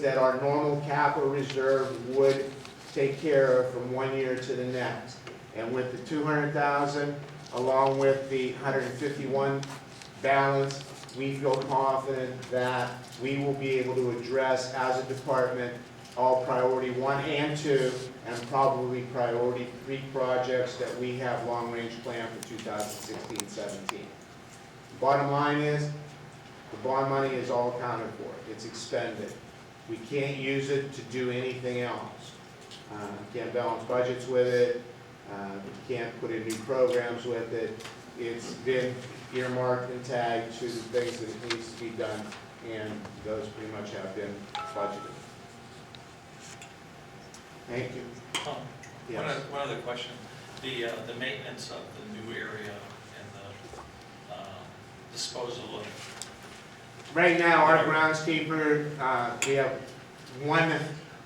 that our normal capital reserve would take care of from one year to the next. And with the 200,000, along with the 151 balance, we feel confident that we will be able to address as a department all priority 1 and 2, and probably priority 3 projects that we have long-range plan for 2016-17. Bottom line is, the bond money is all accounted for. It's expended. We can't use it to do anything else. Can't balance budgets with it. We can't put in new programs with it. It's been earmarked and tagged to the things that it needs to be done, and those pretty much have been budgeted. Thank you. Yes. One other question. The maintenance of the new area and the disposal of. Right now, our groundskeeper, we have one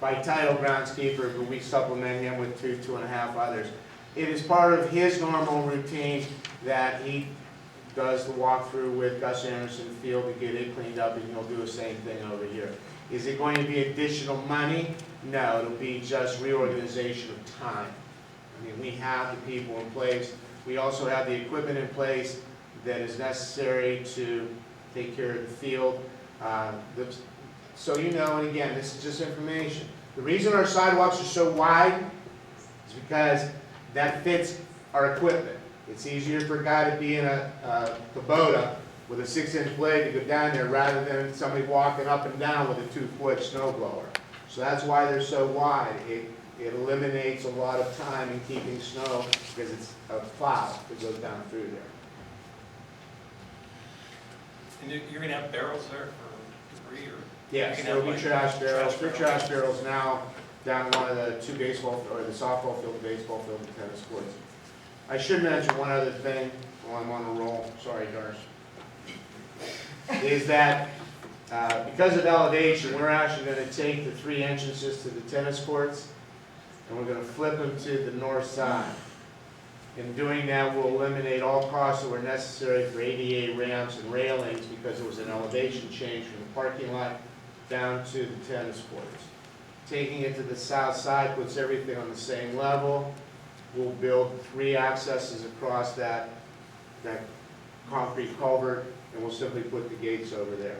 by title groundskeeper, but we supplement him with 2.5 others. It is part of his normal routine that he does the walkthrough with Gus Anderson Field to get it cleaned up, and he'll do the same thing over here. Is it going to be additional money? No, it'll be just reorganization of time. I mean, we have the people in place. We also have the equipment in place that is necessary to take care of the field. So you know, and again, this is just information. The reason our sidewalks are so wide is because that fits our equipment. It's easier for a guy to be in a Kubota with a 6-inch blade to go down there rather than somebody walking up and down with a 2-foot snow blower. So that's why they're so wide. It eliminates a lot of time in keeping snow because it's a plow that goes down through there. And you're going to have barrels there for debris, or? Yes, there will be trash barrels. There are trash barrels now down one of the 2 baseball, or the softball field, the baseball field, and tennis courts. I should mention one other thing while I'm on a roll. Sorry, Darsh. Is that because of elevation, we're actually going to take the 3 entrances to the tennis courts and we're going to flip them to the north side. In doing that, we'll eliminate all costs that were necessary for ADA ramps and railings because it was an elevation change from the parking lot down to the tennis courts. Taking it to the south side puts everything on the same level. We'll build 3 accesses across that concrete culvert, and we'll simply put the gates over there.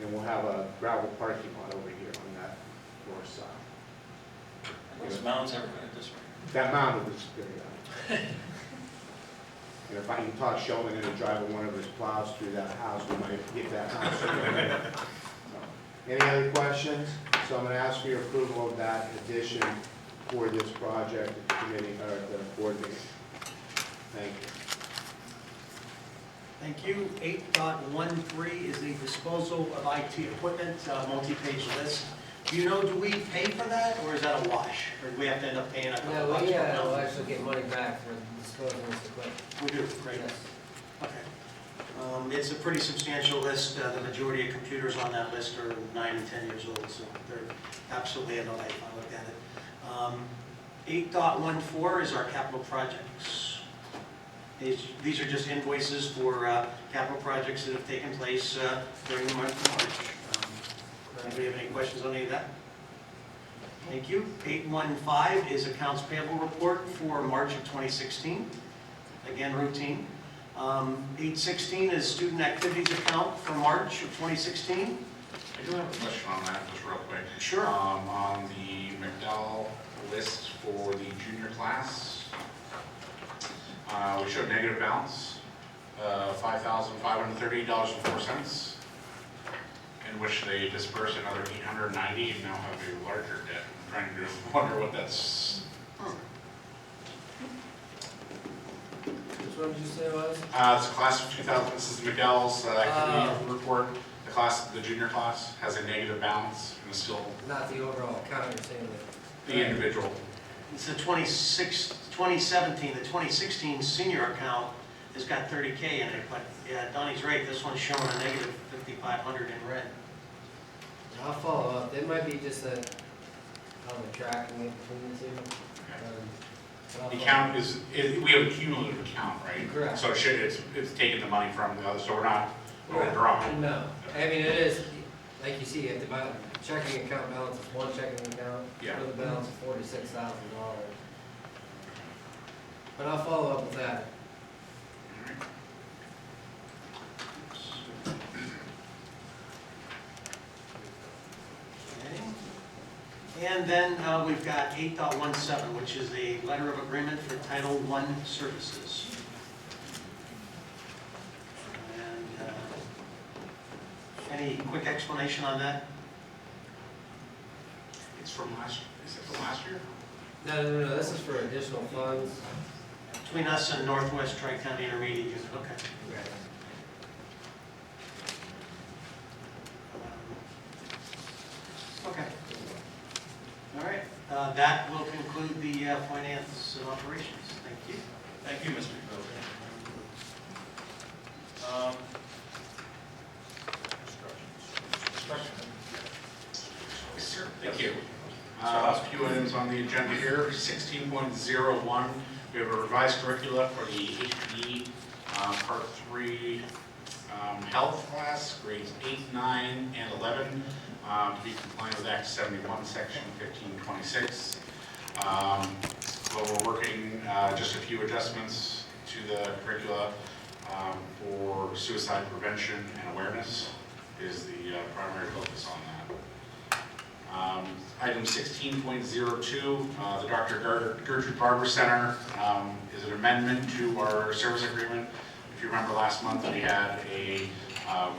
And we'll have a gravel parking lot over here on that north side. Are those mounds ever going to disappear? That mound will disappear. And if I can talk Sheldon into driving one of his plows through that house, we might get that house. Any other questions? So I'm going to ask for your approval of that addition for this project at the committee, or at the board meeting. Thank you. Thank you. 8.13 is the disposal of IT equipment, multi-page list. Do you know, do we pay for that, or is that a wash? Or do we have to end up paying a couple No, bucks? we will actually get money back for disposing this equipment. We do, great. Yes. Okay. It's a pretty substantial list. The majority of computers on that list are 9 and 10 years old, so they're absolutely end of life. I looked at it. 8.14 is our capital projects. These are just invoices for capital projects that have taken place during the month of March. Anybody have any questions on any of that? Thank you. 8.15 is accounts payable report for March of 2016. Again, routine. 8.16 is student activities account for March of 2016. I do have a question on that, just real quick. Sure. On the McDowell list for the junior class, we showed negative balance, $5,538.04, in which they dispersed another $890 and now have a larger debt. I'm trying to wonder what that's. Which one did you say it was? It's a class of 2000. This is McDowell's activity report. The junior class has a negative balance and is still. Not the overall account, you're saying that. The individual. It's the 2017. The 2016 senior account has got 30K in it, but yeah, Donnie's right. This one's showing a negative 5,500 in red. I'll follow up. It might be just that how we're tracking it between the two. The account is, we have a cumulative account, right? Correct. So it's taking the money from the other, so we're not overdrawing. No, I mean it is. like you see, at the checking account balance is one checking account, Yeah. with a balance of $46,000. But I'll follow up with that. Okay. And then we've got 8.17, which is a letter of agreement for Title I services. And any quick explanation on that? It's from last, is it from last year? No, this is for additional funds. Between us and Northwest Tri-County Intermediate Unit, okay. Okay. All right, that will conclude the finance and operations. Thank you. Thank you, Mr. Pupil. Yes, sir. Thank you. A few items on the agenda here. 16.01, we have a revised curricula for the HPE Part 3 health class, grades 8, 9, and 11, to be compliant with Act 71, Section 1526. Well, we're working just a few adjustments to the curricula for suicide prevention and awareness is the primary focus on that. Item 16.02, the Dr. Gertrude Barber Center is an amendment to our service agreement. If you remember last month, we had a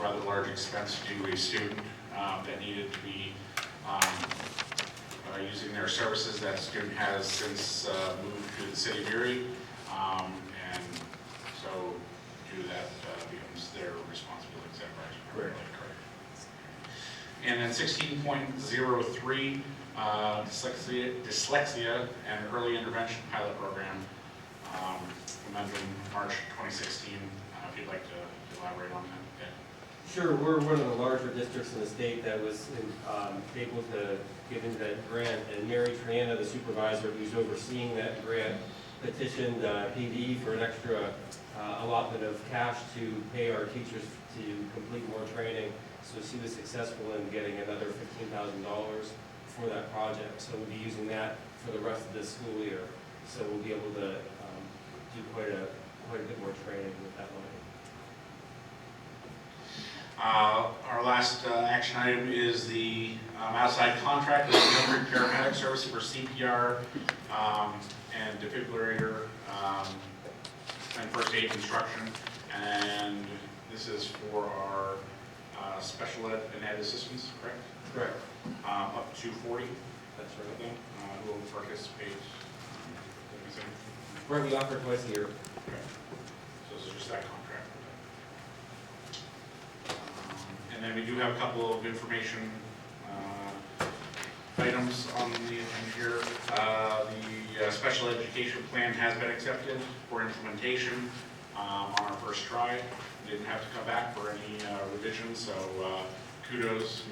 rather large expense due to a student that needed to be using their services. That student has since moved to the city of Erie, and so due to that becomes their responsibility. Is that right? Correct. And then 16.03, dyslexia and early intervention pilot program, amended in March 2016. If you'd like to elaborate on that. Sure, we're one of the larger districts in the state that was able to get into that grant, and Mary Triana, the supervisor who's overseeing that grant, petitioned PD for an extra allotment of cash to pay our teachers to complete more training. So she was successful in getting another $15,000 for that project. So we'll be using that for the rest of this school year. So we'll be able to do quite a bit more training with that money. Our last action item is the outside contract with the military paramedic service for CPR and defibrillator and first aid instruction. And this is for our special ed and ed assistants, correct? Correct. Up to 40 That's of right. them who will participate. Right, we offer twice a year. Okay. So this is just that contract. And then we do have a couple of information items on the agenda here. The special education plan has been accepted for implementation on our first try. Didn't have to come back for any revisions, so kudos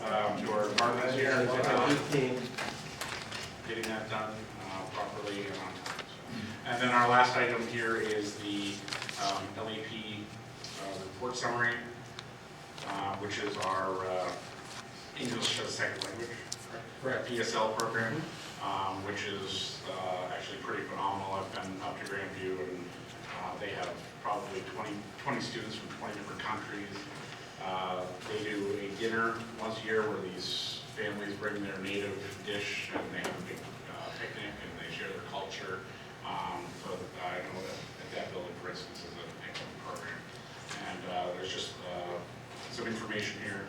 to our departments here. Getting that done properly and on time. So. And then our last item here is the LEP report summary, which is our English as a second language, Correct. PSL program, which is actually pretty phenomenal. I've been up to Grandview, and they have probably 20 students from 20 different countries. They do a dinner once a year where these families bring their native dish and they have a big picnic and they share their culture. So I know that at that building, for instance, is an excellent program. And there's just some information here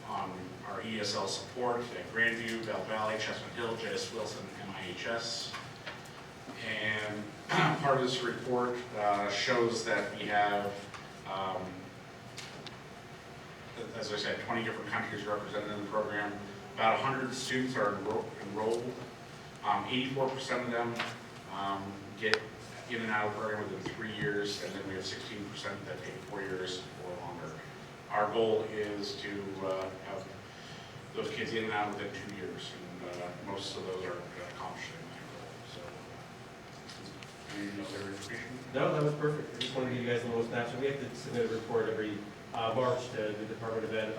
on our ESL support at Grandview, Bell Valley, Chestnut Hill, J.S. Wilson, MIHS. And part of this report shows that we have, as I said, 20 different countries represented in the program. About 100 students are enrolled. 84% of them get in and out of the program within 3 years, and then we have 16% that take 4 years or longer. Our goal is to have those kids in and out within 2 years, and most of those are accomplishing that goal. So, any other information? No, that was perfect. I just wanted to give you guys a little snapshot. We have to submit a report every March to the Department of Ed